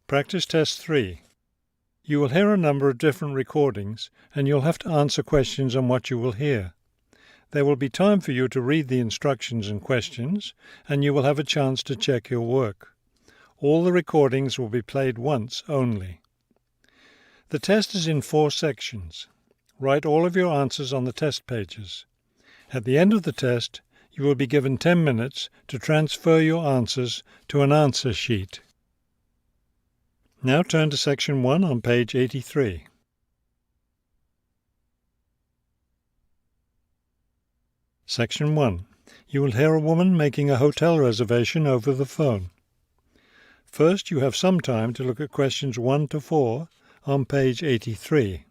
Practice Test 3. You will hear a number of different recordings and you'll have to answer questions on what you will hear. There will be time for you to read the instructions and questions, and you will have a chance to check your work. All the recordings will be played once only. The test is in 4 sections. Write all of your answers on the test pages. At the end of the test, you will be given 10 minutes to transfer your answers to an answer sheet. Now turn to Section 1 on page 83. Section 1. You will hear a woman making a hotel reservation over the phone. First, you have some time to look at questions 1 to 4 on page 83.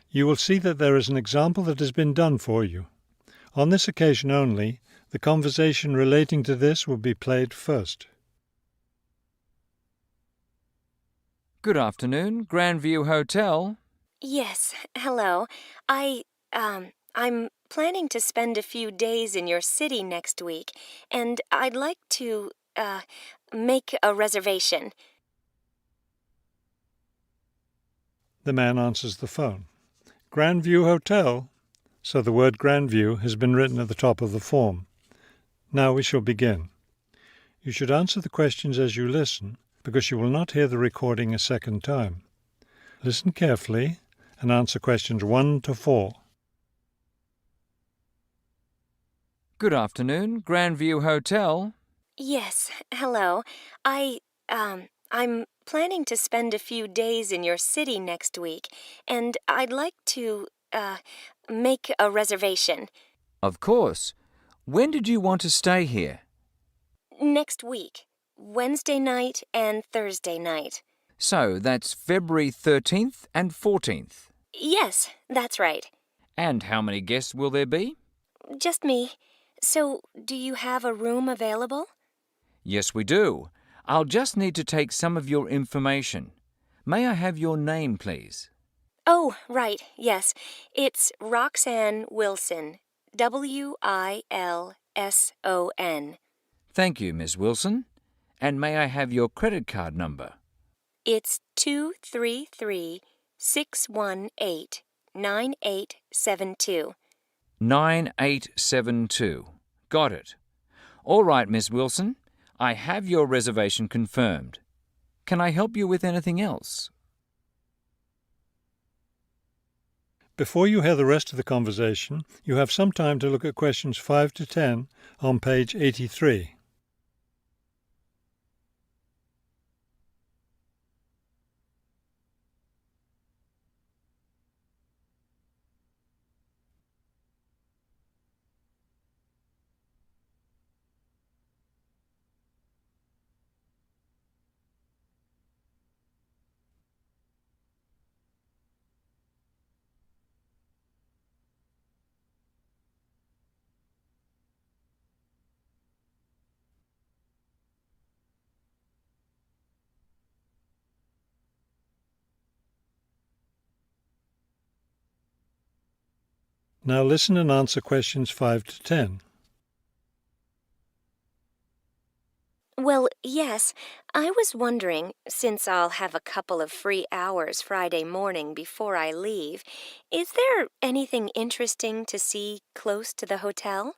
You will see that there is an example that has been done for you. On this occasion only, the conversation relating to this will be played first. Good afternoon, Grandview Hotel. Yes, hello. I'm planning to spend a few days in your city next week, and I'd like to, make a reservation. The man answers the phone. Grandview Hotel, so the word Grandview has been written at the top of the form. Now we shall begin. You should answer the questions as you listen, because you will not hear the recording a second time. Listen carefully and answer questions 1 to 4. Good afternoon, Grandview Hotel. Yes, hello. I'm planning to spend a few days in your city next week, and I'd like to, make a reservation. Of course. When did you want to stay here? Next week, Wednesday night and Thursday night. So that's February 13th and 14th. Yes, that's right. And how many guests will there be? Just me. So, do you have a room available? Yes, we do. I'll just need to take some of your information. May I have your name, please? Oh, right, yes. It's Roxanne Wilson. Wilson. Thank you, Miss Wilson. And may I have your credit card number? It's 233-618-9872. 9872. Got it. All right, Miss Wilson. I have your reservation confirmed. Can I help you with anything else? Before you hear the rest of the conversation, you have some time to look at questions 5 to 10 on page 83. Now listen and answer questions 5 to 10. Well, yes, I was wondering, since I'll have a couple of free hours Friday morning before I leave, is there anything interesting to see close to the hotel?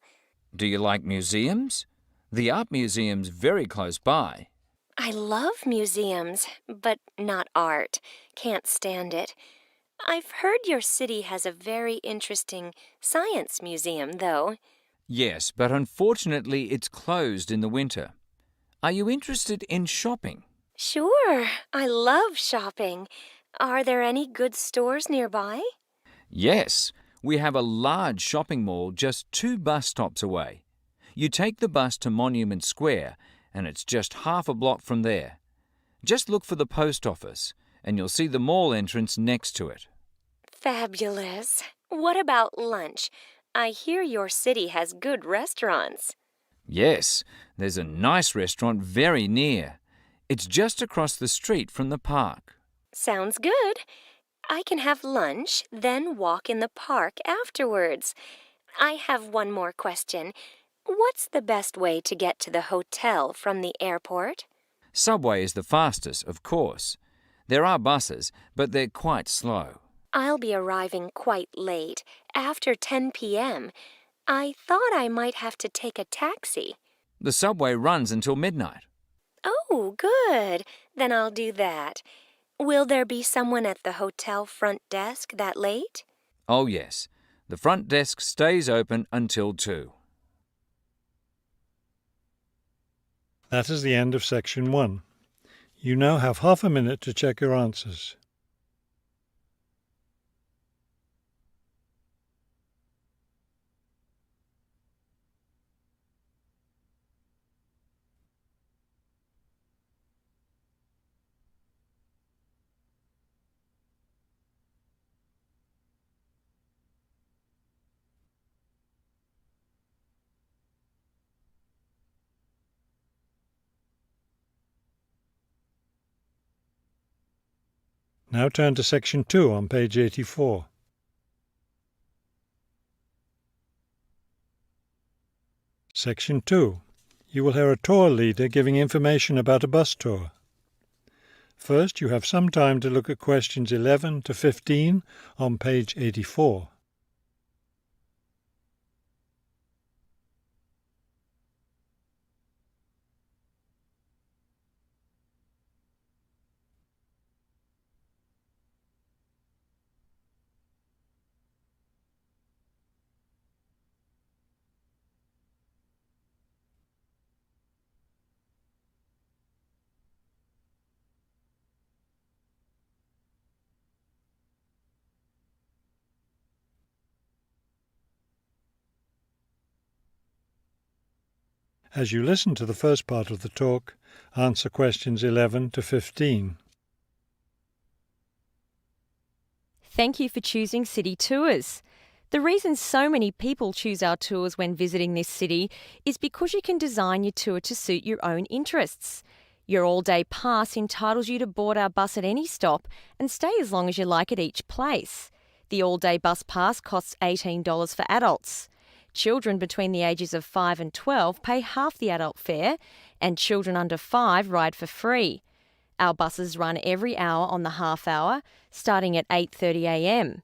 Do you like museums? The art museum's very close by. I love museums, but not art. Can't stand it. I've heard your city has a very interesting science museum, though. Yes, but unfortunately it's closed in the winter. Are you interested in shopping? Sure, I love shopping. Are there any good stores nearby? Yes, we have a large shopping mall just 2 bus stops away. You take the bus to Monument Square, and it's just half a block from there. Just look for the post office, and you'll see the mall entrance next to it. Fabulous. What about lunch? I hear your city has good restaurants. Yes, there's a nice restaurant very near. It's just across the street from the park. Sounds good. I can have lunch, then walk in the park afterwards. I have one more question. What's the best way to get to the hotel from the airport? Subway is the fastest, of course. There are buses, but they're quite slow. I'll be arriving quite late, after 10 p.m. I thought I might have to take a taxi. The subway runs until midnight. Oh, good. Then I'll do that. Will there be someone at the hotel front desk that late? Oh yes, the front desk stays open until 2. That is the end of section 1. You now have half a minute to check your answers. Now turn to section 2 on page 84. Section 2. You will hear a tour leader giving information about a bus tour. First, you have some time to look at questions 11 to 15 on page 84. As you listen to the first part of the talk, answer questions 11 to 15. Thank you for choosing City Tours. The reason so many people choose our tours when visiting this city is because you can design your tour to suit your own interests. Your all-day pass entitles you to board our bus at any stop and stay as long as you like at each place. The all-day bus pass costs $18 for adults. Children between the ages of 5 and 12 pay half the adult fare, and children under 5 ride for free. Our buses run every hour on the half hour, starting at 8:30 a.m.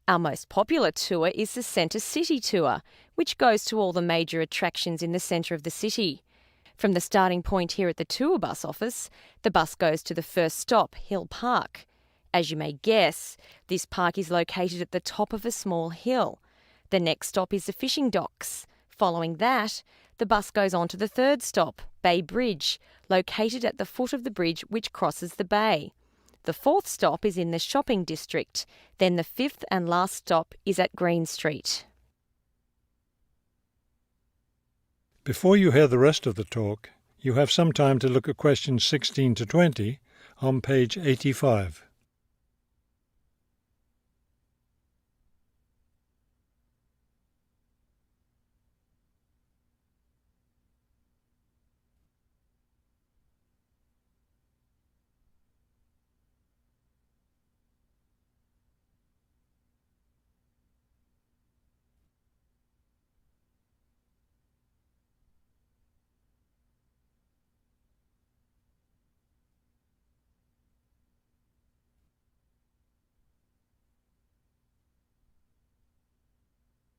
Our most popular tour is the Centre City Tour, which goes to all the major attractions in the centre of the city. From the starting point here at the tour bus office, the bus goes to the first stop, Hill Park. As you may guess, this park is located at the top of a small hill. The next stop is the fishing docks. Following that, the bus goes on to the third stop, Bay Bridge, located at the foot of the bridge which crosses the bay. The fourth stop is in the shopping district. Then the fifth and last stop is at Green Street. Before you hear the rest of the talk, you have some time to look at questions 16 to 20 on page 85.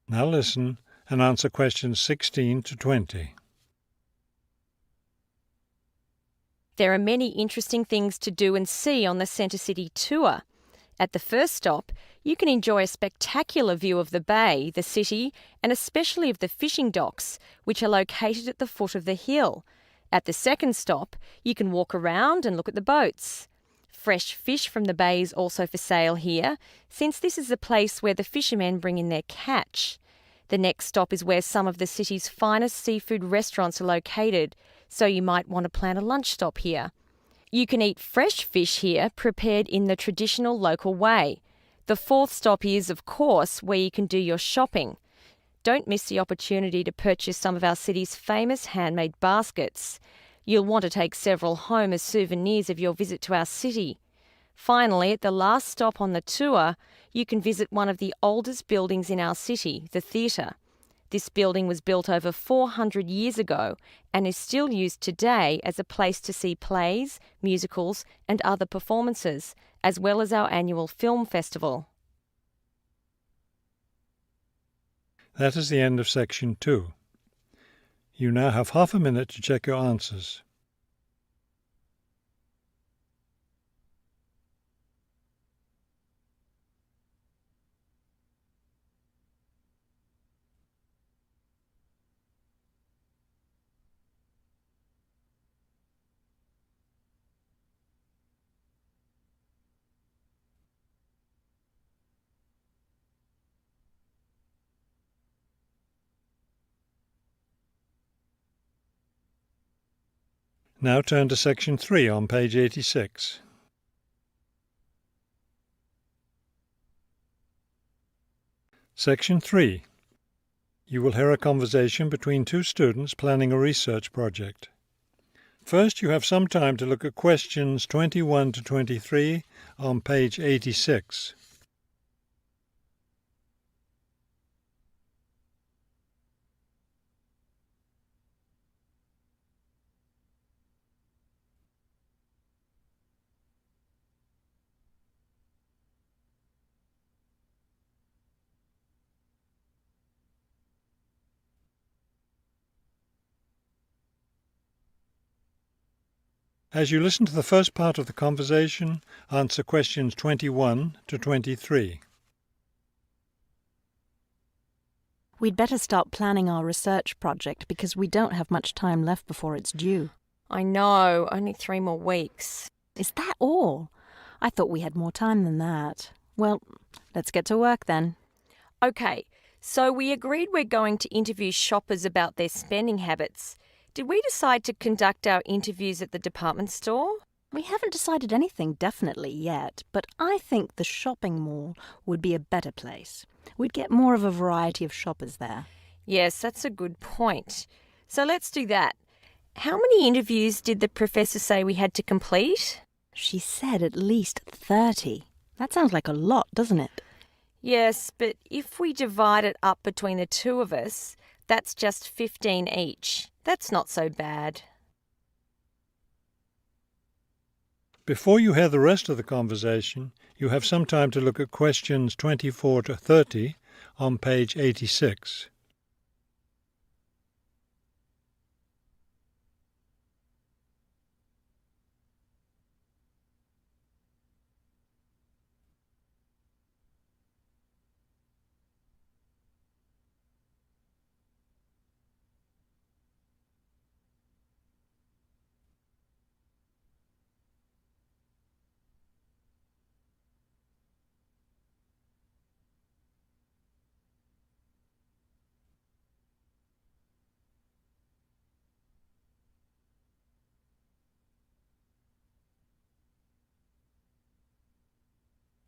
Now listen and answer questions 16 to 20. There are many interesting things to do and see on the Centre City Tour. At the first stop, you can enjoy a spectacular view of the bay, the city, and especially of the fishing docks, which are located at the foot of the hill. At the second stop, you can walk around and look at the boats. Fresh fish from the bay is also for sale here, since this is the place where the fishermen bring in their catch. The next stop is where some of the city's finest seafood restaurants are located, so you might want to plan a lunch stop here. You can eat fresh fish here prepared in the traditional local way. The fourth stop is, of course, where you can do your shopping. Don't miss the opportunity to purchase some of our city's famous handmade baskets. You'll want to take several home as souvenirs of your visit to our city. Finally, at the last stop on the tour, you can visit one of the oldest buildings in our city, the theatre. This building was built over 400 years ago and is still used today as a place to see plays, musicals and other performances, as well as our annual film festival. That is the end of section 2. You now have half a minute to check your answers. Now turn to section 3 on page 86. Section 3. You will hear a conversation between two students planning a research project. First, you have some time to look at questions 21 to 23 on page 86. As you listen to the first part of the conversation, answer questions 21 to 23. We'd better start planning our research project because we don't have much time left before it's due. I know, only 3 more weeks. Is that all? I thought we had more time than that. Well, let's get to work then. Okay, so we agreed we're going to interview shoppers about their spending habits. Did we decide to conduct our interviews at the department store? We haven't decided anything definitely yet, but I think the shopping mall would be a better place. We'd get more of a variety of shoppers there. Yes, that's a good point. So let's do that. How many interviews did the professor say we had to complete? She said at least 30. That sounds like a lot, doesn't it? Yes, but if we divide it up between the two of us, that's just 15 each. That's not so bad. Before you hear the rest of the conversation, you have some time to look at questions 24 to 30 on page 86.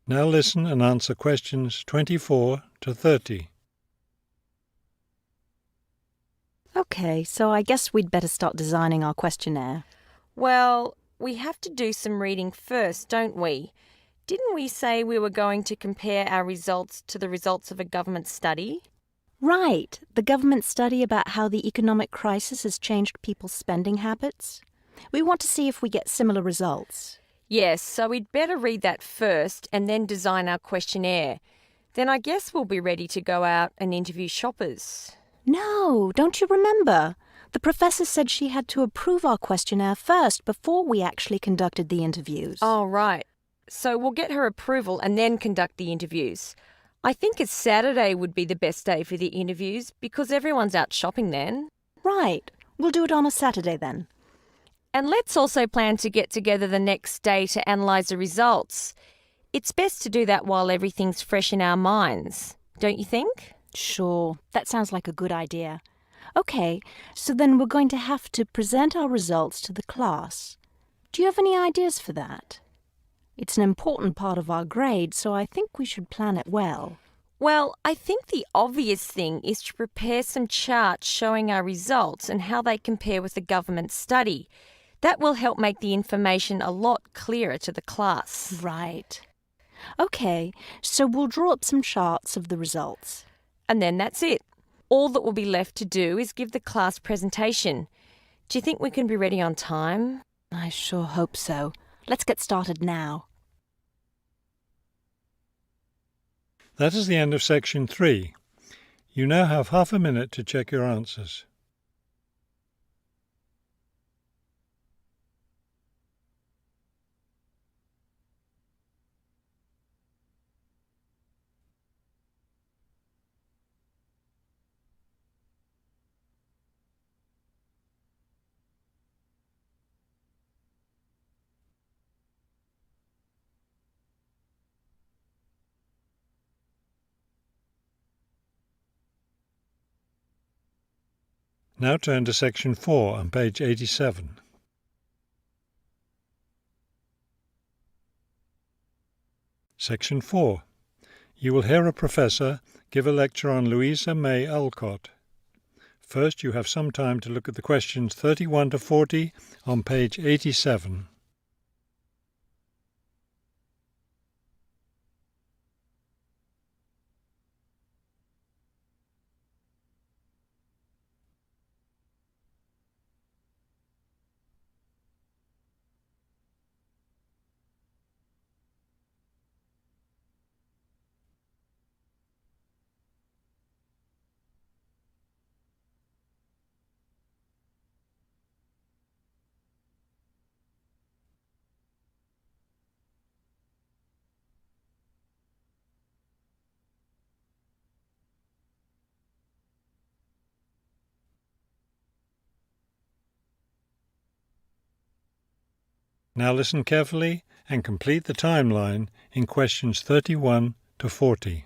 Now listen and answer questions 24 to 30. Okay, so I guess we'd better start designing our questionnaire. Well, we have to do some reading first, don't we? Didn't we say we were going to compare our results to the results of a government study? Right, the government study about how the economic crisis has changed people's spending habits. We want to see if we get similar results. Yes, so we'd better read that first and then design our questionnaire. Then I guess we'll be ready to go out and interview shoppers. No, don't you remember? The professor said she had to approve our questionnaire first before we actually conducted the interviews. Oh, right. So we'll get her approval and then conduct the interviews. I think a Saturday would be the best day for the interviews because everyone's out shopping then. Right. We'll do it on a Saturday then. And let's also plan to get together the next day to analyse the results. It's best to do that while everything's fresh in our minds, don't you think? Sure, that sounds like a good idea. Okay, so then we're going to have to present our results to the class. Do you have any ideas for that? It's an important part of our grade, so I think we should plan it well. Well, I think the obvious thing is to prepare some charts showing our results and how they compare with the government study. That will help make the information a lot clearer to the class. Right. Okay, so we'll draw up some charts of the results. And then that's it. All that will be left to do is give the class presentation. Do you think we can be ready on time? I sure hope so. Let's get started now. That is the end of section 3. You now have half a minute to check your answers. Now turn to section 4 on page 87. Section 4. You will hear a professor give a lecture on Louisa May Alcott. First, you have some time to look at the questions 31 to 40 on page 87. Now listen carefully and complete the timeline in questions 31 to 40.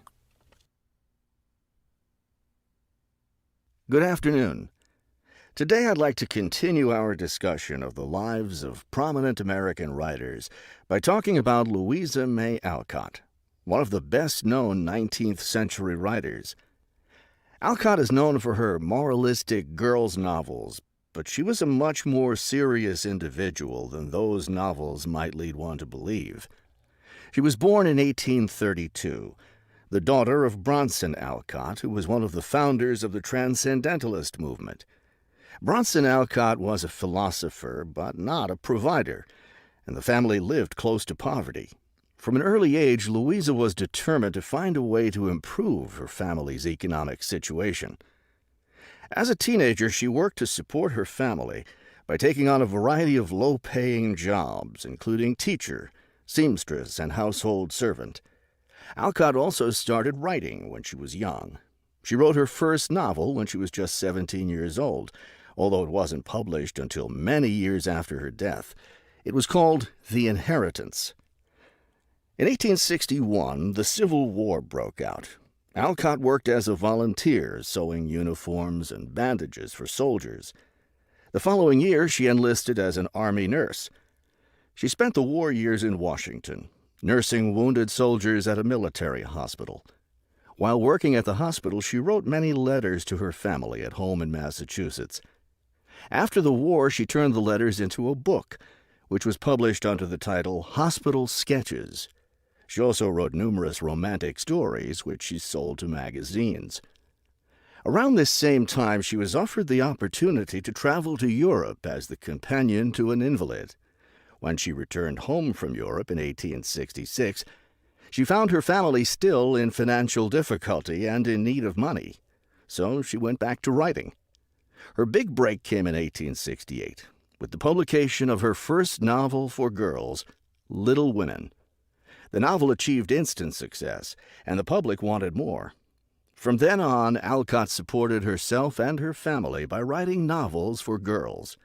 Good afternoon. Today I'd like to continue our discussion of the lives of prominent American writers by talking about Louisa May Alcott, one of the best-known 19th century writers. Alcott is known for her moralistic girls' novels, but she was a much more serious individual than those novels might lead one to believe. She was born in 1832, the daughter of Bronson Alcott, who was one of the founders of the Transcendentalist movement. Bronson Alcott was a philosopher, but not a provider, and the family lived close to poverty. From an early age, Louisa was determined to find a way to improve her family's economic situation. As a teenager, she worked to support her family by taking on a variety of low-paying jobs, including teacher, seamstress, and household servant. Alcott also started writing when she was young. She wrote her first novel when she was just 17 years old, although it wasn't published until many years after her death. It was called The Inheritance. In 1861, the Civil War broke out. Alcott worked as a volunteer, sewing uniforms and bandages for soldiers. The following year, she enlisted as an Army nurse. She spent the war years in Washington, nursing wounded soldiers at a military hospital. While working at the hospital, she wrote many letters to her family at home in Massachusetts. After the war, she turned the letters into a book, which was published under the title Hospital Sketches. She also wrote numerous romantic stories, which she sold to magazines. Around this same time, she was offered the opportunity to travel to Europe as the companion to an invalid. When she returned home from Europe in 1866, she found her family still in financial difficulty and in need of money, so she went back to writing. Her big break came in 1868, with the publication of her first novel for girls, Little Women. The novel achieved instant success, and the public wanted more. From then on, Alcott supported herself and her family by writing novels for girls.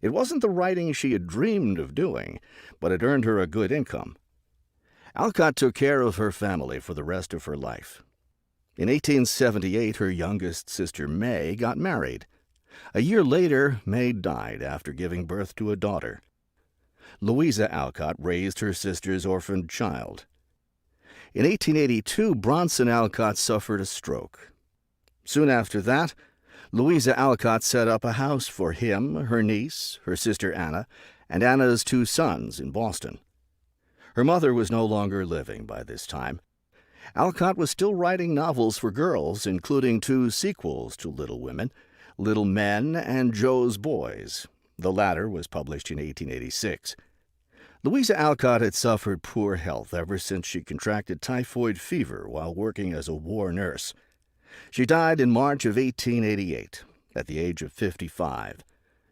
It wasn't the writing she had dreamed of doing, but it earned her a good income. Alcott took care of her family for the rest of her life. In 1878, her youngest sister May got married. A year later, May died after giving birth to a daughter. Louisa Alcott raised her sister's orphaned child. In 1882, Bronson Alcott suffered a stroke. Soon after that, Louisa Alcott set up a house for him, her niece, her sister Anna, and Anna's 2 sons in Boston. Her mother was no longer living by this time. Alcott was still writing novels for girls, including 2 sequels to Little Women, Little Men and Joe's Boys. The latter was published in 1886. Louisa Alcott had suffered poor health ever since she contracted typhoid fever while working as a war nurse. She died in March of 1888, at the age of 55.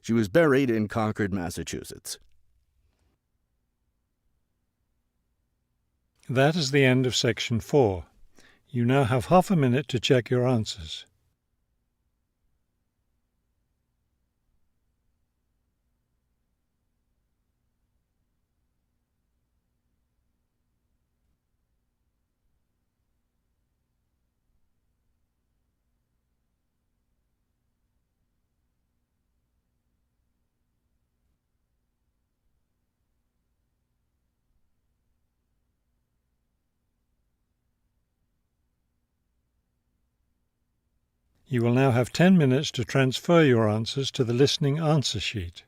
She was buried in Concord, Massachusetts. That is the end of section 4. You now have half a minute to check your answers. You will now have 10 minutes to transfer your answers to the listening answer sheet.